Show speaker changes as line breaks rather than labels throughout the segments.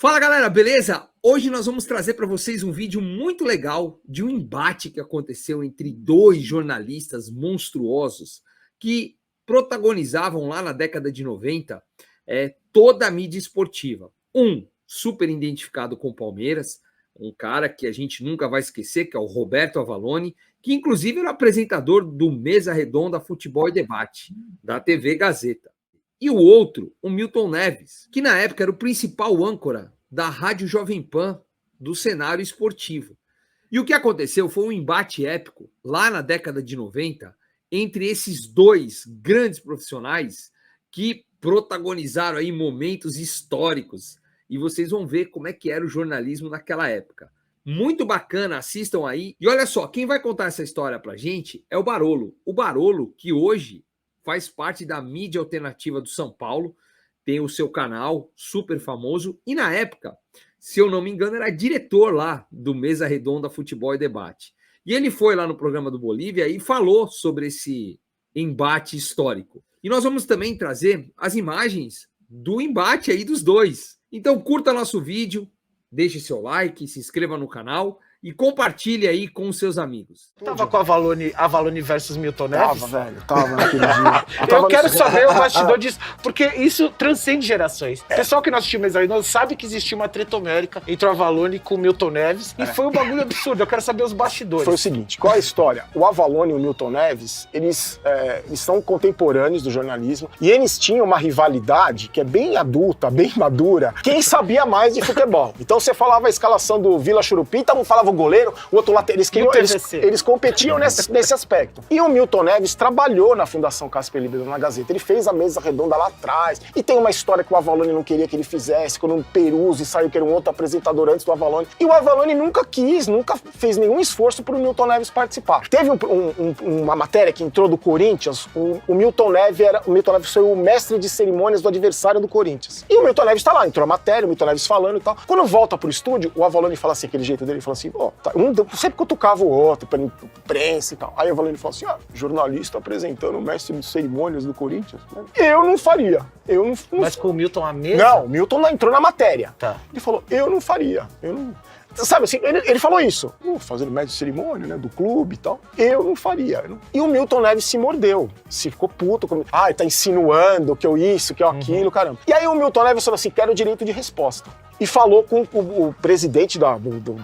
Fala galera, beleza? Hoje nós vamos trazer para vocês um vídeo muito legal de um embate que aconteceu entre dois jornalistas monstruosos que protagonizavam lá na década de 90 toda a mídia esportiva. Um super identificado com o Palmeiras, um cara que a gente nunca vai esquecer, que é o Roberto Avallone, que inclusive era apresentador do Mesa Redonda Futebol e Debate, da TV Gazeta. E o outro, o Milton Neves, que na época era o principal âncora da Rádio Jovem Pan do cenário esportivo. E o que aconteceu foi um embate épico, lá na década de 90, entre esses dois grandes profissionais que protagonizaram aí momentos históricos. E vocês vão ver como é que era o jornalismo naquela época. Muito bacana, assistam aí. E olha só, quem vai contar essa história pra gente é o Barolo. O Barolo, que hoje faz parte da mídia alternativa do São Paulo, tem o seu canal super famoso, e na época, se eu não me engano, era diretor lá do Mesa Redonda Futebol e Debate. E ele foi lá no programa do Bolívia e falou sobre esse embate histórico. E nós vamos também trazer as imagens do embate aí dos dois. Então curta nosso vídeo, deixe seu like, se inscreva no canal e compartilhe aí com os seus amigos.
Tava com a Avallone versus Milton Neves?
Tava, velho. Tava naquele dia.
Eu quero saber o bastidor disso, porque isso transcende gerações. O pessoal que não assistiu Mesa Redonda sabe que existia uma treta homérica entre o Avallone com o Milton Neves, e foi um bagulho absurdo. Eu quero saber os bastidores.
Foi o seguinte, qual é a história? O Avallone e o Milton Neves, eles são contemporâneos do jornalismo, e eles tinham uma rivalidade que é bem adulta, bem madura. Quem sabia mais de futebol? Então você falava a escalação do Vila Churupita, um falava o goleiro, o outro lateral. Eles competiam nesse aspecto. E o Milton Neves trabalhou na Fundação Casper Libero na Gazeta. Ele fez a Mesa Redonda lá atrás. E tem uma história que o Avallone não queria que ele fizesse, quando o Peruzzi saiu, que era um outro apresentador antes do Avallone. E o Avallone nunca fez nenhum esforço para o Milton Neves participar. Teve uma matéria que entrou do Corinthians, o Milton Neves foi o mestre de cerimônias do adversário do Corinthians. E o Milton Neves tá lá, entrou a matéria, o Milton Neves falando e tal. Quando volta pro estúdio, o Avallone fala assim, aquele jeito dele, fala assim, sempre cutucava o outro, pra imprensa e tal. Aí o Avallone falou assim, jornalista apresentando o mestre de cerimônias do Corinthians. Eu não faria.
Mas com o Milton a mesa?
Não, o Milton não entrou na matéria.
Tá.
Ele falou, eu não faria. Sabe assim, ele falou isso, fazendo mestre de cerimônia, né, do clube e tal. Eu não faria. E o Milton Neves se mordeu, se ficou puto. Tá insinuando que eu isso, que eu aquilo, caramba. E aí o Milton Neves falou assim, quero direito de resposta. E falou com o presidente da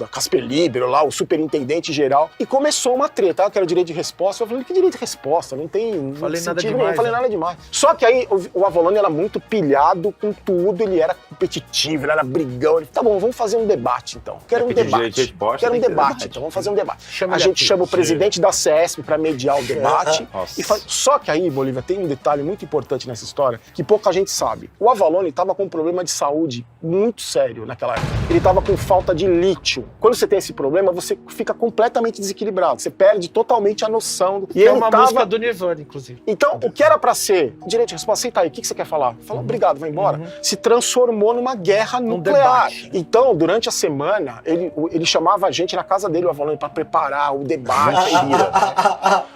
Casper Libero lá, o superintendente geral, e começou uma treta. Eu quero direito de resposta. Eu falei, que direito de resposta? Não tem
falei nada
sentido
demais,
nenhum, falei nada demais. Só que aí o Avallone era muito pilhado com tudo, ele era competitivo, ele era brigão. Ele, tá bom, vamos fazer um debate então. Quero um debate. Quero um debate, então vamos fazer um debate. A gente chama o presidente da CESP para mediar o debate. Só que aí, Bolívia, tem um detalhe muito importante nessa história que pouca gente sabe. O Avallone estava com um problema de saúde muito sério naquela época. Ele estava com falta de lítio. Quando você tem esse problema, você fica completamente desequilibrado. Você perde totalmente a noção.
E é uma música do Nirvana, inclusive.
Então, o que era para ser direito de resposta, senta aí, o que você quer falar? Fala, obrigado, vai embora. Se transformou numa guerra nuclear. Então, durante a semana, ele chamava a gente na casa dele, o Avallone, para preparar o debate.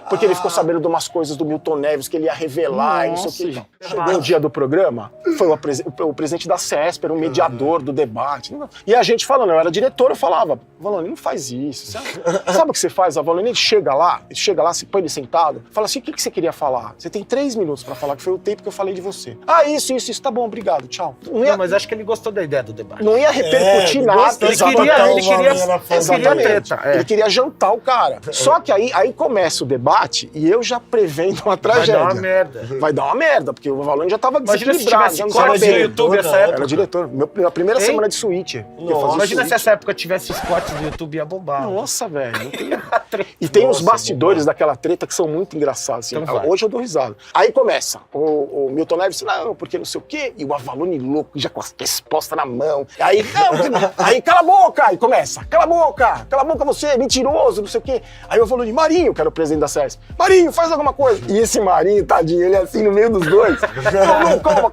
Porque ele ficou sabendo de umas coisas do Milton Neves que ele ia revelar, e não sei o que. Chegou o dia do programa, foi o presidente da CESP, era um mediador do debate. E a gente falando, eu era diretor, eu falava, Avallone, não faz isso. Sabe o que você faz, Avallone? Ele chega lá, se põe ele sentado, fala assim, o que você queria falar? Você tem 3 minutos pra falar, que foi o tempo que eu falei de você. Isso, tá bom, obrigado, tchau.
Não, mas acho que ele gostou da ideia do debate.
Não ia repercutir nada. Ele queria jantar o cara. Só que aí começa o debate e eu já prevendo uma tragédia. Vai dar uma merda, porque o Avallone já tava desequilibrado.
Imagina se tivesse cortes no YouTube essa época.
Era diretor. Na primeira semana de Switch.
Imagina se essa época tivesse os cortes do YouTube, ia bombar.
Nossa, velho. E tem os bastidores daquela treta que são muito engraçados. Assim. Então hoje eu dou risada. Aí começa. O Milton Neves, não, porque não sei o quê. E o Avallone louco, já com a resposta na mão. Aí, aí cala a boca. Aí começa. Cala a boca você, mentiroso, não sei o quê. Aí o Avallone, Marinho, que era o presidente da CESP. Marinho, faz alguma coisa. E esse Marinho, tadinho, ele é assim no meio dos dois.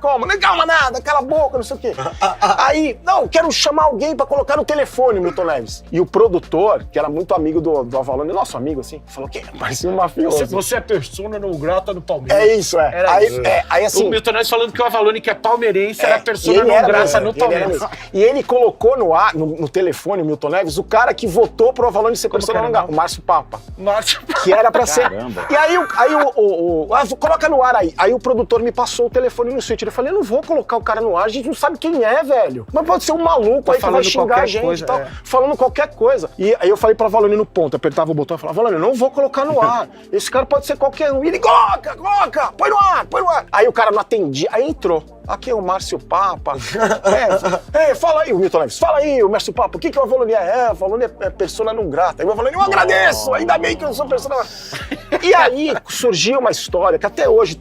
Calma, não, calma nada, cala a boca, não sei o quê. Aí não, quero chamar alguém pra colocar no telefone o Milton Neves. E o produtor, que era muito amigo do Avalone, nosso amigo, assim, falou que parecia um mafioso.
Você é persona não grata do Palmeiras.
É isso, é.
Era isso.
Aí assim...
O Milton Neves falando que o Avalone, que é palmeirense, era persona não grata no Palmeiras.
E ele colocou no ar, no telefone, o Milton Neves, o cara que votou pro Avalone ser persona não grata, o Márcio Papa. Que era pra ser... E aí, coloca no ar aí. Aí o produtor me passou o telefone no switch. Eu falei, eu não vou colocar o cara no ar, a gente não sabe quem é, velho. Mas pode ser um maluco aí que vai xingar a gente e tal. Falando qualquer coisa. E aí eu falei pro Avalone no ponto, apertava o botão e falava, Avalone, eu não vou colocar no ar. Esse cara pode ser qualquer um. E ele, coloca, põe no ar. Aí o cara não atendia, aí entrou. Aqui é o Márcio Papa. Fala aí, o Milton Neves. Fala aí, o Márcio Papa. O que o Avalone é? O Avalone é persona não grata. Aí o Avalone, eu agradeço. Ainda bem que eu sou persona não grata. E aí surgiu uma história que até hoje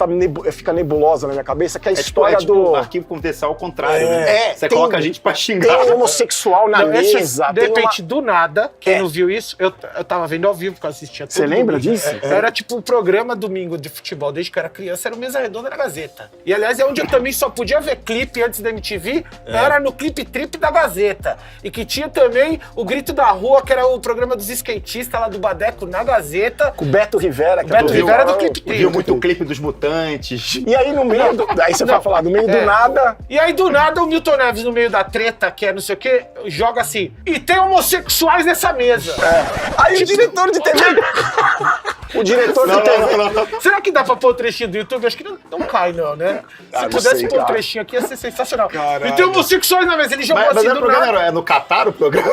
fica nebulosa na minha cabeça, que é a história do...
arquivo confidencial ao contrário, né? Você coloca a gente pra xingar.
Tem homossexual na mesa.
De repente, do nada, quem não viu isso, eu tava vendo ao vivo, porque eu assistia tudo.
Você lembra disso?
Era tipo um programa domingo de futebol, desde que eu era criança, era o Mesa Redonda na Gazeta. E aliás, é onde eu também só podia ver clipe antes da MTV, era no Clipe Trip da Gazeta. E que tinha também o Grito da Rua, que era o programa dos skatistas lá do Badeco na Gazeta.
Com o Beto Rivera.
Que Beto Rivera do Clipe Trip.
Viu muito o clipe dos Mutantes.
E aí no meio do... Aí você vai falar, no meio do nada...
E aí do nada o Milton Neves, no meio da treta, que é não sei o quê, joga assim, e tem homossexuais nessa mesa.
Aí o diretor de TV... O diretor de TV...
Não. Será que dá pra pôr o trechinho do YouTube? Acho que não cai, não, né? Se pudesse pôr o trechinho aqui, ia ser sensacional.
Caralho.
E tem homossexuais na mesa, ele jogou
Mas
assim
o
do
programa
nada.
é no Catar o programa?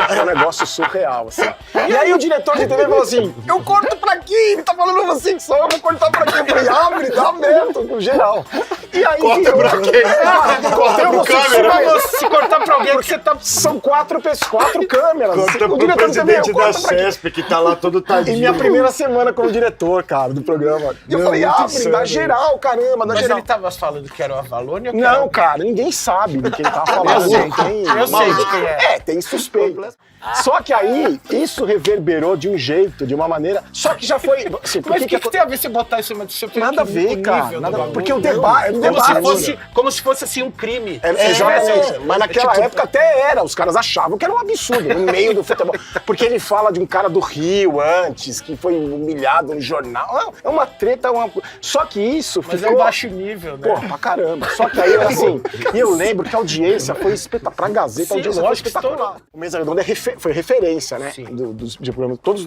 É um negócio surreal, assim. E aí o diretor de TV falou assim, eu corto pra aqui, ele tá falando homossexual, eu vou cortar pra aqui. Eu falei, abre, dá aberto, no geral. E aí...
Corta pra quê? Corta pro câmera.
Se cortar pra alguém que você tá...
São quatro câmeras.
Corta
O
pro
diretor de TV,
presidente
eu
da
corto pra aqui.
CESP, que tá lá todo
E
tadinho.
minha primeira semana como diretor, cara, do programa. E eu falei, abre, dá geral, caramba, dá
Mas
geral.
ele tava falando que era o Avalone ou que era
Não,
o...
cara, ninguém sabe de quem tá falando.
Eu sei de quem é.
Tem suspeito. Só que aí, isso reverberou de um jeito, de uma maneira... Só que já foi... Assim, por
Mas o que tem a ver você botar isso em cima do
Nada a ver, cara. Porque o debate...
Como se fosse assim um crime.
Exatamente. Mas naquela época até era. Os caras achavam que era um absurdo no meio do futebol. Porque ele fala de um cara do Rio antes, que foi humilhado no jornal. É uma treta, Só que isso
Mas
ficou...
é baixo nível, né?
Pô, pra caramba. Só que aí, assim... E eu lembro que a audiência foi espetacular. Pra Gazeta, a audiência foi espetacular. O Mesa Redonda foi referência, né? De programas. Todos...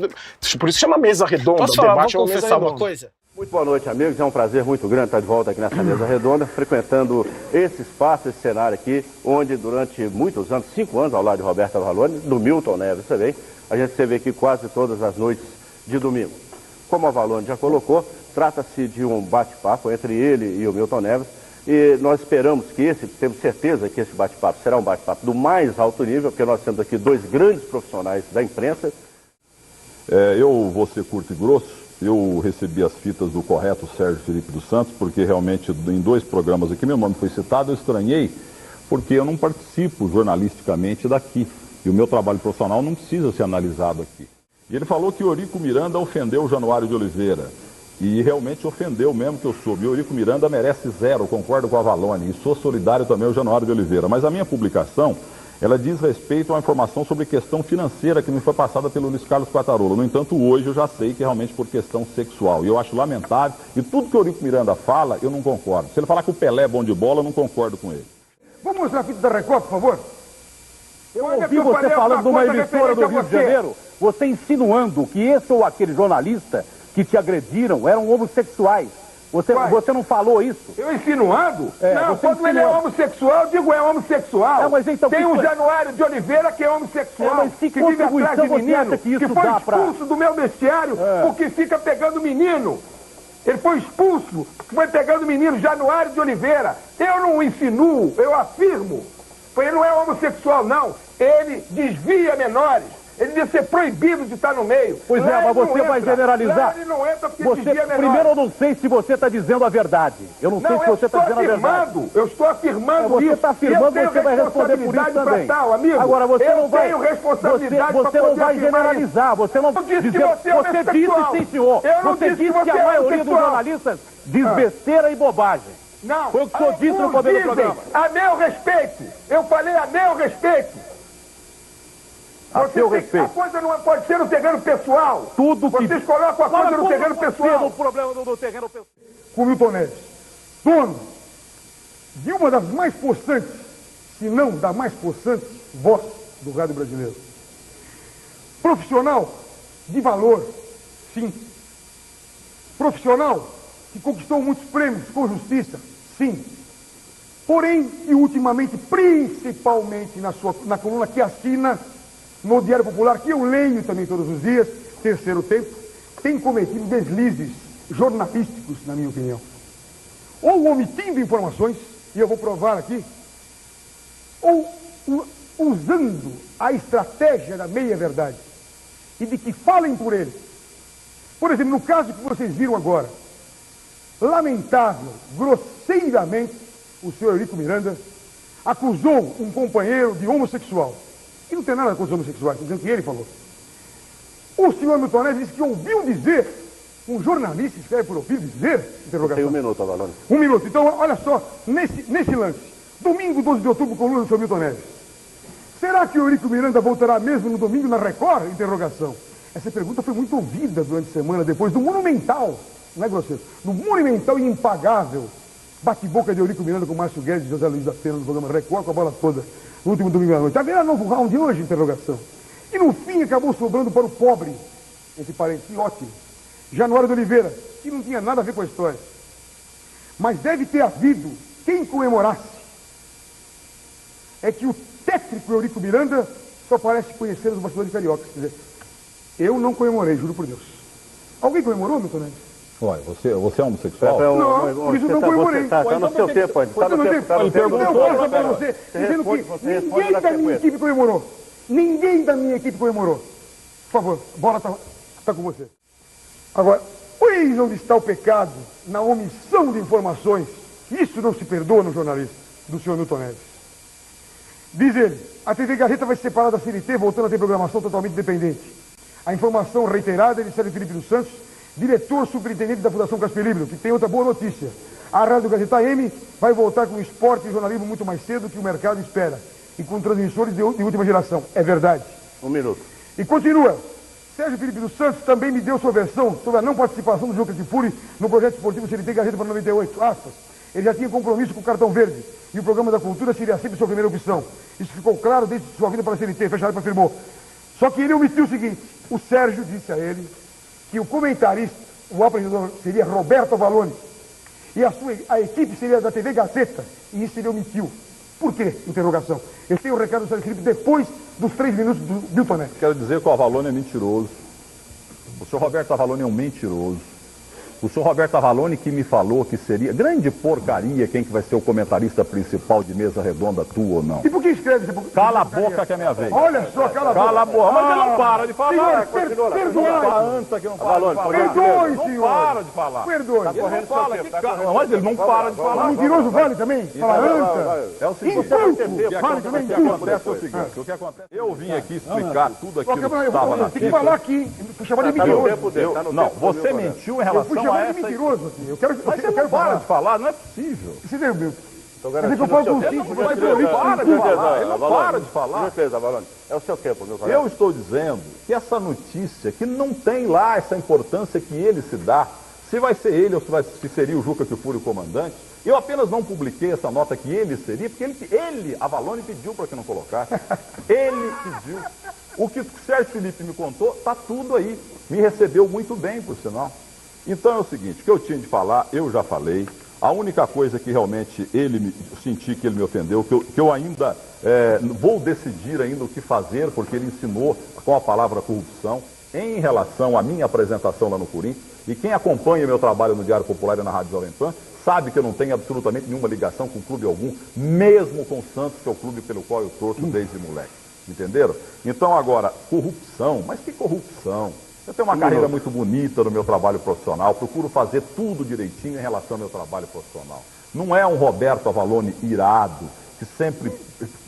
Por isso chama Mesa Redonda.
Posso falar, vou confessar uma coisa?
Muito boa noite, amigos. É um prazer muito grande estar de volta aqui nessa mesa redonda, frequentando esse espaço, esse cenário aqui, onde durante muitos anos, 5 anos, ao lado de Roberto Avalone, do Milton Neves também, a gente esteve aqui quase todas as noites de domingo. Como o Avalone já colocou, trata-se de um bate-papo entre ele e o Milton Neves, e nós esperamos que temos certeza que esse bate-papo será um bate-papo do mais alto nível, porque nós temos aqui 2 grandes profissionais da imprensa.
Eu vou ser curto e grosso. Eu recebi as fitas do correto Sérgio Felipe dos Santos, porque realmente em 2 programas aqui meu nome foi citado, eu estranhei, porque eu não participo jornalisticamente daqui. E o meu trabalho profissional não precisa ser analisado aqui. E ele falou que Eurico Miranda ofendeu o Januário de Oliveira. E realmente ofendeu mesmo, que eu soube. Eurico Miranda merece 0, concordo com a Avalone. E sou solidário também ao Januário de Oliveira. Mas a minha publicação... ela diz respeito a uma informação sobre questão financeira que me foi passada pelo Luiz Carlos Quartarolo. No entanto, hoje eu já sei que é realmente por questão sexual. E eu acho lamentável. E tudo que o Eurico Miranda fala, eu não concordo. Se ele falar que o Pelé é bom de bola, eu não concordo com ele.
Vamos mostrar a fita da Record, por favor?
Eu ouvi você falando de uma emissora do Rio de Janeiro, você insinuando que esse ou aquele jornalista que te agrediram eram homossexuais. Você não falou isso?
Eu insinuando? Não, quando ele é homossexual, eu digo é homossexual.
Mas então,
tem um Januário de Oliveira que é homossexual,
mas que
vive atrás de
você
menino,
acha que isso
foi
dá pra...
expulso do meu vestiário porque fica pegando menino. Ele foi expulso porque foi pegando menino, Januário de Oliveira. Eu não insinuo, eu afirmo. Ele não é homossexual, não. Ele desvia menores. Ele devia ser proibido de estar no meio.
Pois
lá
mas você vai generalizar.
Lá ele não entra porque
você,
desvia menores.
primeiro, eu não sei se você está dizendo a verdade. Eu não sei se você está dizendo a verdade.
Eu estou afirmando
você
isso.
Você está afirmando, você vai responder por isso também.
Tal, amigo.
Agora, você
eu
não vai...
tenho responsabilidade
você não vai generalizar. Isso. Você não...
Eu disse que
você disse, sim, senhor. Você disse que a maioria dos jornalistas diz besteira e bobagem.
Não.
Foi o que o senhor disse no começo do programa.
A meu respeito. Eu falei a meu respeito.
A seu respeito.
A coisa não pode ser no terreno pessoal.
Tudo que...
Vocês colocam a coisa no terreno pessoal.
O problema do terreno pessoal.
Com o Milton Neves, dono de uma das mais possantes, se não da mais possante, voz do rádio brasileiro. Profissional de valor, sim. Profissional que conquistou muitos prêmios com justiça, sim. Porém, e ultimamente, principalmente na coluna que assina no Diário Popular, que eu leio também todos os dias, Terceiro Tempo, tem cometido deslizes jornalísticos, na minha opinião. Ou omitindo informações, e eu vou provar aqui, ou usando a estratégia da meia-verdade e de que falem por ele. Por exemplo, no caso que vocês viram agora, lamentável, grosseiramente, o senhor Eurico Miranda acusou um companheiro de homossexual. E não tem nada contra os homossexuais, dizendo que ele falou. O senhor Milton Neves disse que ouviu dizer, um jornalista escreve por ouvir dizer, interrogação.
Tem 1 minuto, Avalone.
1 minuto. Então, olha só, nesse lance, domingo 12 de outubro, coluna do senhor Milton Neves. Será que o Eurico Miranda voltará mesmo no domingo na Record? Interrogação. Essa pergunta foi muito ouvida durante a semana, depois do monumental, não é grosseiro, no monumental e impagável bate-boca de Eurico Miranda com Márcio Guedes e José Luiz da Pena no programa Record com a bola toda, no último domingo à noite. Tá vendo a novo round de hoje? Interrogação. E no fim acabou sobrando para o pobre, entre parênteses, ótimo, Januário de Oliveira, que não tinha nada a ver com a história. Mas deve ter havido quem comemorasse. É que o tétrico Eurico Miranda só parece conhecer os bastidores cariocas. Quer dizer, eu não comemorei, juro por Deus. Alguém comemorou, Milton Neves?
Ué, você é homossexual?
Não, por isso eu não comemorei.
Tá no seu tempo, Andy. Tá no tempo. Tá no tempo.
Eu passo para você, dizendo que ninguém da minha equipe comemorou. Ninguém da minha equipe comemorou. Por favor, a bola tá com você. Agora, eis onde está o pecado na omissão de informações. Isso não se perdoa no jornalista, do senhor Milton Neves. Diz ele, a TV Gazeta vai se separar da CNT, voltando a ter programação totalmente independente. A informação reiterada é de Sérgio Felipe dos Santos, diretor superintendente da Fundação Casper Libero, que tem outra boa notícia. A Rádio Gazeta M vai voltar com esporte e jornalismo muito mais cedo que o mercado espera. E com transmissores de última geração. É verdade.
1 minuto.
E continua. Sérgio Felipe dos Santos também me deu sua versão sobre a não participação do João Cristifuri no projeto esportivo CNT Gazeta para 98. Aspas. Ele já tinha compromisso com o Cartão Verde. E o programa da cultura seria sempre sua primeira opção. Isso ficou claro desde sua vida para a CNT. Fecha aspas, afirmou. Só que ele omitiu o seguinte. O Sérgio disse a ele que o comentarista, o apresentador, seria Roberto Avalone. E a equipe seria da TV Gazeta. E isso ele omitiu. Por quê? Interrogação. Eu tenho o recado do Sérgio Felipe depois dos 3 minutos do Milton Neves.
Quero dizer que o Avalone é mentiroso. O senhor Roberto Avalone é um mentiroso. O senhor Roberto Avalone que me falou que seria grande porcaria quem que vai ser o comentarista principal de Mesa Redonda, tu ou não.
E por que escreve?
Cala a boca que é minha vez.
Olha só, cala a boca.
Cala a boca. Mas ele não para de falar.
Senhor, perdoe.
Que não para de falar.
Perdoe, senhor.
Não para de falar.
Perdoe.
Ele não fala. Mas ele não para de falar.
Mentiroso vale também? Fala anta.
É o seguinte.
Vale também.
O que acontece? Eu vim aqui explicar tudo aquilo que estava na
Tem que falar aqui. Fui chamado de mentiroso.
Não, você mentiu em relação a essa...
mentiroso.
Mas você não para de falar, não é possível.
Você entendeu, Milton?
Ele
não
para de falar.
É o seu tempo, meu colega.
Eu estou dizendo que essa notícia, que não tem lá essa importância que ele se dá, se vai ser ele ou se seria o Juca Kfouri o comandante, eu apenas não publiquei essa nota que ele seria, porque ele Avalone, pediu para que não colocasse. Ele pediu. O que o Sérgio Felipe me contou, está tudo aí. Me recebeu muito bem, por sinal. Então é o seguinte, o que eu tinha de falar, eu já falei. A única coisa que realmente senti que ele me ofendeu, que eu ainda vou decidir ainda o que fazer, porque ele ensinou com a palavra corrupção, em relação à minha apresentação lá no Corinthians. E quem acompanha meu trabalho no Diário Popular e na Rádio Jovem Pan, sabe que eu não tenho absolutamente nenhuma ligação com clube algum, mesmo com o Santos, que é o clube pelo qual eu torço desde moleque. Entenderam? Então agora, corrupção, mas que corrupção? Eu tenho uma carreira muito bonita no meu trabalho profissional, procuro fazer tudo direitinho em relação ao meu trabalho profissional. Não é um Roberto Avalone irado, que sempre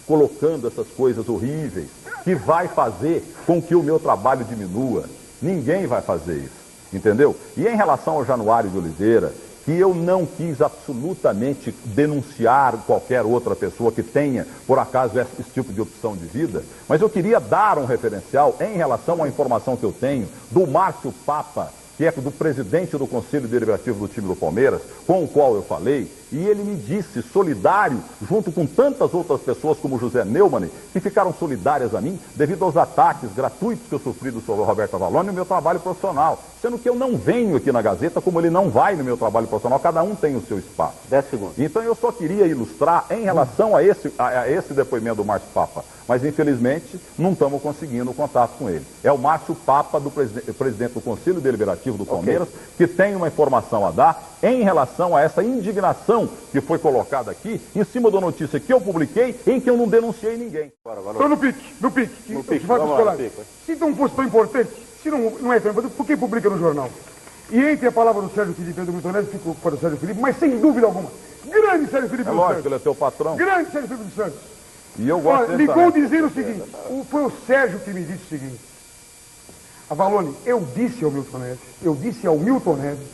colocando essas coisas horríveis, que vai fazer com que o meu trabalho diminua. Ninguém vai fazer isso, entendeu? E em relação ao Januário de Oliveira, que eu não quis absolutamente denunciar qualquer outra pessoa que tenha, por acaso, esse tipo de opção de vida, mas eu queria dar um referencial em relação à informação que eu tenho do Márcio Papa, que é do presidente do Conselho Deliberativo do time do Palmeiras, com o qual eu falei, e ele me disse, solidário, junto com tantas outras pessoas como José Neumann, que ficaram solidárias a mim devido aos ataques gratuitos que eu sofri do senhor Roberto Avalone no meu trabalho profissional. Sendo que eu não venho aqui na Gazeta, como ele não vai no meu trabalho profissional, cada um tem o seu espaço.
10 segundos.
Então eu só queria ilustrar em relação a esse depoimento do Márcio Papa, mas infelizmente não estamos conseguindo contato com ele. É o Márcio Papa, do presidente do Conselho Deliberativo do Palmeiras, que tem uma informação a dar em relação a essa indignação que foi colocada aqui, em cima da notícia que eu publiquei, em que eu não denunciei ninguém.
Estou no pique. Se não fosse tão importante, se não é tão importante, por que publica no jornal? E entre a palavra do Sérgio Felipe e do Milton Neves, fico para o Sérgio Felipe, mas sem dúvida alguma, grande Sérgio Felipe dos Santos.
Lógico, ele é teu patrão.
Grande Sérgio Felipe dos Santos.
E eu gosto dele
ligou
também.
dizendo o seguinte, foi o Sérgio que me disse o seguinte: Avalone, eu disse ao Milton Neves,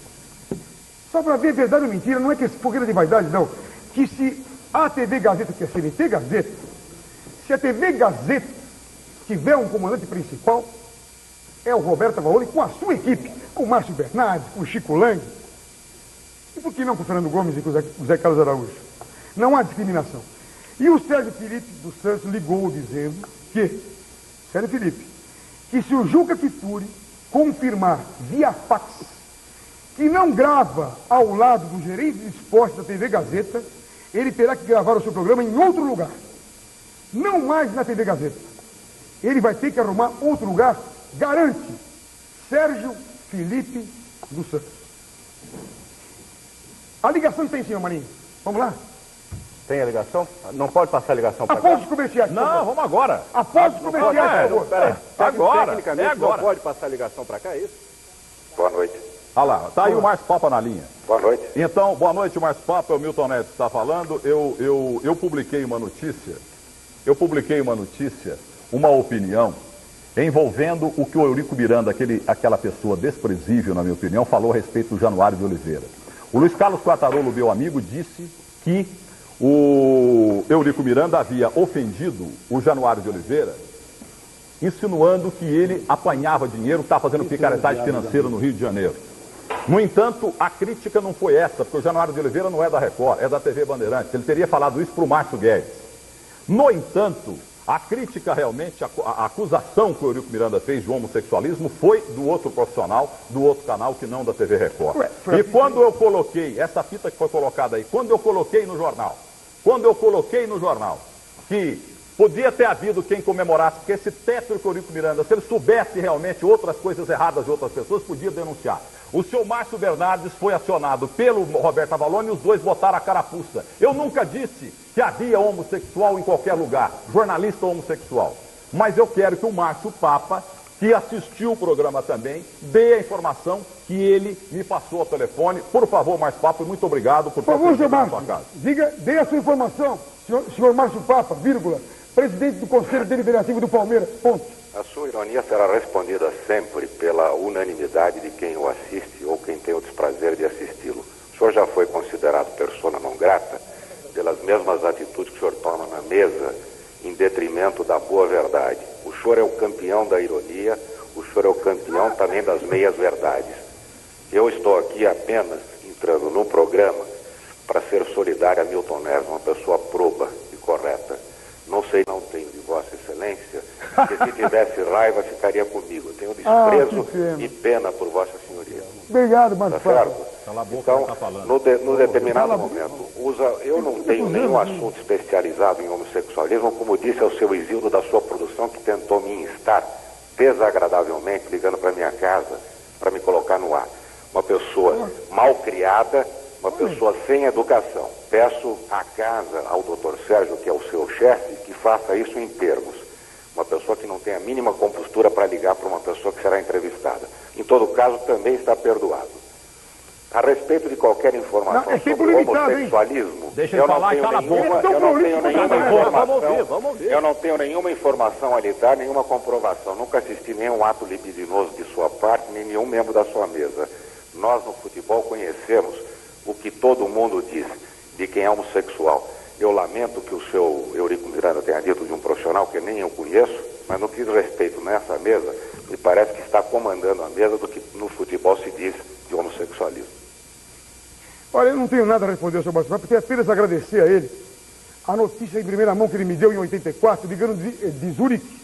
só para ver verdade ou mentira, não é que esse fogueira de vaidade, não, que se a TV Gazeta, que é a CNT Gazeta, se a TV Gazeta tiver um comandante principal, é o Roberto Avalone com a sua equipe, com o Márcio Bernardes, com o Chico Lang, e por que não com o Fernando Gomes e com o Zé Carlos Araújo? Não há discriminação. E o Sérgio Felipe dos Santos ligou dizendo que, Sérgio Felipe, que se o Juca Kfouri confirmar via fax que não grava ao lado do gerente de esporte da TV Gazeta, ele terá que gravar o seu programa em outro lugar. Não mais na TV Gazeta. Ele vai ter que arrumar outro lugar, garante Sérgio Felipe dos Santos. A ligação tem, senhor Marinho. Vamos lá?
Tem a ligação? Não pode passar a ligação para cá?
Após os comerciais.
Não, vamos agora.
Após os comerciais, por favor.
Agora.
Tecnicamente não pode passar a ligação para cá, é isso?
Boa noite.
Olha lá, tá aí o Márcio Papa na linha.
Boa noite.
Então, boa noite, Márcio Papa, é o Milton Neves que está falando. Eu publiquei uma notícia, uma opinião, envolvendo o que o Eurico Miranda, aquela pessoa desprezível, na minha opinião, falou a respeito do Januário de Oliveira. O Luiz Carlos Quartarolo, meu amigo, disse que o Eurico Miranda havia ofendido o Januário de Oliveira, insinuando que ele apanhava dinheiro, estava fazendo picaretagem financeira no Rio de Janeiro. No entanto, a crítica não foi essa, porque o Januário de Oliveira não é da Record, é da TV Bandeirantes. Ele teria falado isso para o Márcio Guedes. No entanto, a crítica realmente, a acusação que o Eurico Miranda fez de homossexualismo foi do outro profissional, do outro canal, que não da TV Record. E quando eu coloquei, essa fita que foi colocada aí, quando eu coloquei no jornal que podia ter havido quem comemorasse, porque esse tétrico Eurico Miranda, se ele soubesse realmente outras coisas erradas de outras pessoas, podia denunciar. O senhor Márcio Bernardes foi acionado pelo Roberto Avalone e os dois botaram a carapuça. Eu nunca disse que havia homossexual em qualquer lugar, jornalista homossexual. Mas eu quero que o Márcio Papa, que assistiu o programa também, dê a informação que ele me passou ao telefone. Por favor, Márcio Papa, muito obrigado por ter vindo na sua casa.
Dê a sua informação, senhor Márcio Papa, vírgula, presidente do Conselho Deliberativo do Palmeiras, ponto.
A sua ironia será respondida sempre pela unanimidade de quem o assiste ou quem tem o desprazer de assisti-lo. O senhor já foi considerado persona não grata pelas mesmas atitudes que o senhor toma na mesa em detrimento da boa verdade. O senhor é o campeão da ironia, o senhor é o campeão também das meias verdades. Eu estou aqui apenas entrando no programa para ser solidário a Milton Neves, uma pessoa proba e correta. Não sei, não tenho de Vossa Excelência, que se tivesse raiva ficaria comigo. Tenho desprezo e pena por Vossa Senhoria.
Obrigado, Márcio Papa.
Então, no determinado momento, eu não tenho nenhum assunto especializado em homossexualismo, como disse ao seu Isildo da sua produção, que tentou me instar desagradavelmente, ligando para minha casa, para me colocar no ar. Uma pessoa mal criada, uma pessoa sem educação. Peço à casa, ao doutor Sérgio, que é o seu chefe, que faça isso em termos. Uma pessoa que não tem a mínima compostura para ligar para uma pessoa que será entrevistada. Em todo caso, também está perdoado. A respeito de qualquer informação sobre homossexualismo, eu não tenho nenhuma informação a lhe dar, nenhuma comprovação. Nunca assisti nenhum ato libidinoso de sua parte, nem nenhum membro da sua mesa. Nós, no futebol, conhecemos o que todo mundo diz de quem é homossexual. Eu lamento que o seu Eurico Miranda tenha dito de um profissional que nem eu conheço, mas no que diz respeito nessa mesa, me parece que está comandando a mesa do que no futebol se diz de homossexualismo.
Olha, eu não tenho nada a responder ao seu Márcio Papa, porque apenas agradecer a ele a notícia em primeira mão que ele me deu em 84, ligando de Zurique.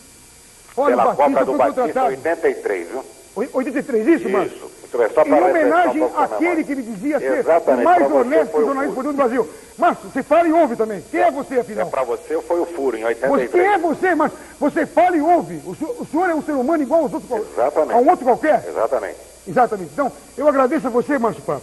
Olha,
Pela
o Batista
Copa do
foi
Batista,
contratado.
83, viu?
83, isso, Márcio?
Isso. Muito bem, só
Em
para
homenagem
refrescar um pouco a
àquele
memória.
que ele dizia ser
Exatamente,
o mais
pra você
honesto
foi o
jornalista
furo.
do Brasil. Márcio, você fala e ouve também. Quem é você, afinal?
Para você foi o furo, em
Quem
83.
é você, Márcio? Você fala e ouve. O senhor é um ser humano igual aos outros,
Exatamente.
a um outro qualquer?
Exatamente.
Exatamente. Então, eu agradeço a você, Márcio Papa,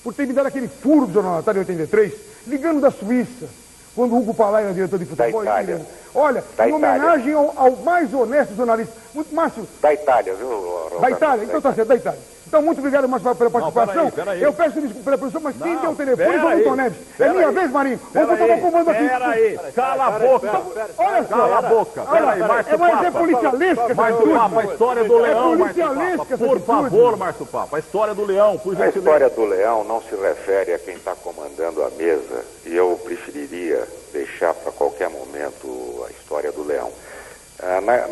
por ter me dado aquele furo do Jornal Natal em 83, ligando da Suíça, quando o Hugo Palai era diretor de futebol.
Da Itália.
Olha,
Da
em homenagem ao mais honesto jornalista. Márcio,
Da Itália, viu, Roberto?
da Itália, então tá certo, da Itália. Então, muito obrigado, Márcio Papa, pela participação.
Peraí.
Eu peço desculpa pela produção, mas quem tem o telefone foi o Milton Neves. É minha vez, Marinho. Vamos botar o comando aqui.
Peraí, cala a boca.
Olha só.
Cala a boca. Peraí, Márcio
Mas é
Papa.
policialesca essa
Márcio
atitude.
Papa, a história do leão, Márcio
policialesca
Papa.
essa
Por
atitude.
favor, Márcio Papa, a história do leão, por
A
gentileza.
história do leão não se refere a quem está comandando a mesa, e eu preferiria deixar para qualquer momento a história do leão.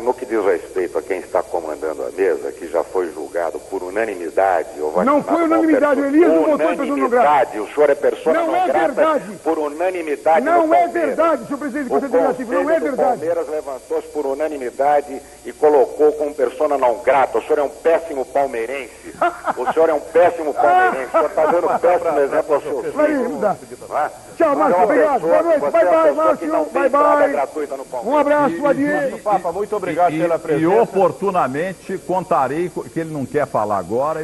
No que diz respeito a quem está comandando a mesa, que já foi julgado por unanimidade...
Não foi unanimidade, o Elias não votou em persona não grata.
Unanimidade, o senhor é persona
Não
não
é
grata
verdade.
por unanimidade no
Não é
Palmeiras.
verdade, senhor presidente do Conselho Deliberativo, não é
O
verdade.
Palmeiras levantou-se por unanimidade e colocou como persona não grata. O senhor é um péssimo palmeirense. O senhor é um péssimo palmeirense. O senhor está dando um péssimo exemplo ao seu filho.
Marinho, não dá.
Não é?
Tchau, Márcio, obrigado. Boa noite.
Você
Bye,
é uma
bye,
pessoa que não
Márcio.
tem
Bye,
entrada
bye.
gratuita no Palmeiras.
Um abraço, adiante.
Papa, muito obrigado pela presença.
E oportunamente contarei, que ele não quer falar agora,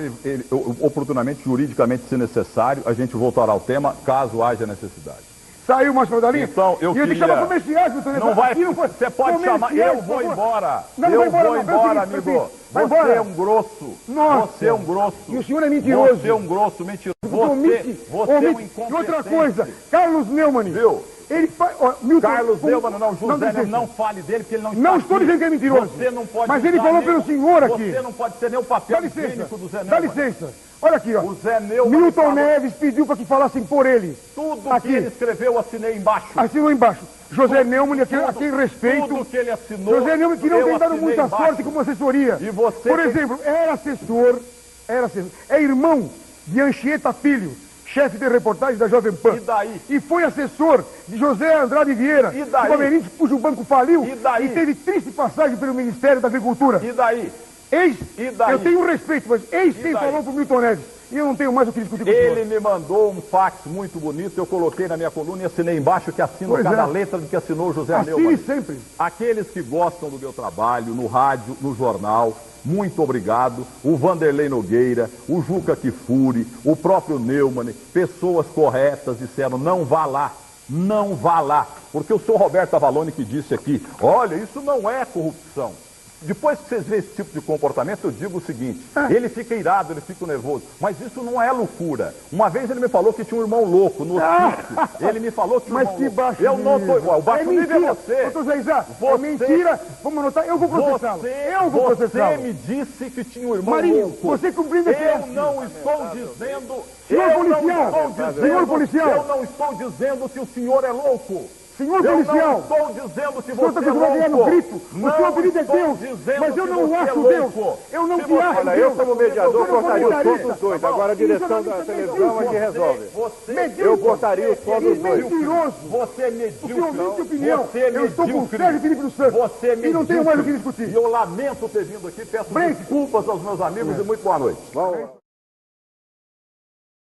oportunamente, juridicamente, se necessário, a gente voltará ao tema, caso haja necessidade.
Saiu, Márcio Dalinho?
Então, eu
E eu tenho que
queria-
chamar comerciais, Milton Neves.
Não vai,
Aqui
você pode chamar, eu vou embora.
Não,
Eu
vai embora,
vou
não,
embora,
prefiro,
amigo.
vai
Você
embora.
é um grosso.
Nossa.
Você é um grosso.
E o senhor é mentiroso.
Você é um grosso, mentiroso.
Omite,
Você é um
omite.
incompetente.
E outra coisa, Carlos Neumann.
Viu?
Ele faz. Milton,
Carlos Neumann, não, José,
licença.
não fale dele, porque ele não está
Não estou
aqui.
dizendo que é mentiroso.
Você não pode
Mas ele
usar
falou
nem
pelo
o-
senhor aqui.
Você não pode ser nem o
Dá
papel
licença.
clínico do Zé
Dá
Neumann.
licença. Olha aqui, ó.
O Zé Neumann
Milton
falou-
Neves pediu para que falassem por ele.
Tudo
Aqui.
que ele escreveu, eu assinei embaixo.
Assinou embaixo. José Neumann, a quem respeito.
Tudo que ele assinou,
José Neumann, que não
eu
tem dado
assinei
muita
embaixo.
sorte como assessoria.
E você
Por
tem-
exemplo, era assessor, é irmão de Anchieta Filho, chefe de reportagem da Jovem Pan.
E daí?
E foi assessor de José Andrade Vieira,
E daí?
do Palmeirense, cujo banco faliu.
E daí?
teve triste passagem pelo Ministério da Agricultura.
E daí? E daí?
Eu tenho respeito, mas eis quem
daí?
falou pro Milton Neves. E eu não tenho mais o que discutir com o
Ele
senhor.
me mandou um fax muito bonito, eu coloquei na minha coluna e assinei embaixo que assino
Pois
cada
é.
letra do que assinou o José
Assine
Neumann.
sempre.
Aqueles que gostam do meu trabalho, no rádio, no jornal, muito obrigado. O Vanderlei Nogueira, o Juca Kifuri, o próprio Neumann, pessoas corretas disseram, não vá lá. Não vá lá. Porque o senhor Roberto Avalone que disse aqui, olha, isso não é corrupção. Depois que vocês veem esse tipo de comportamento, eu digo o seguinte, ele fica irado, ele fica nervoso, mas isso não é loucura. Uma vez ele me falou que tinha um irmão louco no hospício. Ele me falou que tinha um
Mas
irmão
que
louco.
baixo
Eu não tô igual. O baixo nível é
mentira.
você.
Doutor Zé Isá, é
Você-
mentira. Vamos anotar, eu vou processá-lo. Eu vou
Você
processá-lo.
me disse que tinha um irmão
Marinho,
louco.
você cumprindo esse
Eu
ato.
não estou dizendo...
Senhor
eu não
policial,
estou dizendo...
senhor policial.
Eu não estou dizendo que o senhor é louco.
Senhor
Eu
policial,
não estou dizendo que
o senhor
você
está
é
acostumado a ganhar no
louco.
grito. O seu apelido é
estou
Deus,
dizendo
mas eu
que
não
você
acho
é
Deus.
louco.
Eu não
Se
te
você-
acho
Olha,
Deus.
eu como mediador
Eu sou
cortaria o som
comentarista.
dos dois.
Agora a direção da
Jornalista
televisão é que resolve. Eu cortaria o som dos dois.
Mentiroso.
Você é
O
medíocre.
senhor omite opinião.
Você é
Eu estou com o
medíocre.
Sérgio Felipe dos Santos.
Você é
E não tenho mais o que
medíocre.
discutir.
E eu lamento ter vindo aqui. Peço
Brente.
desculpas aos meus amigos e muito boa noite.
Vamos lá.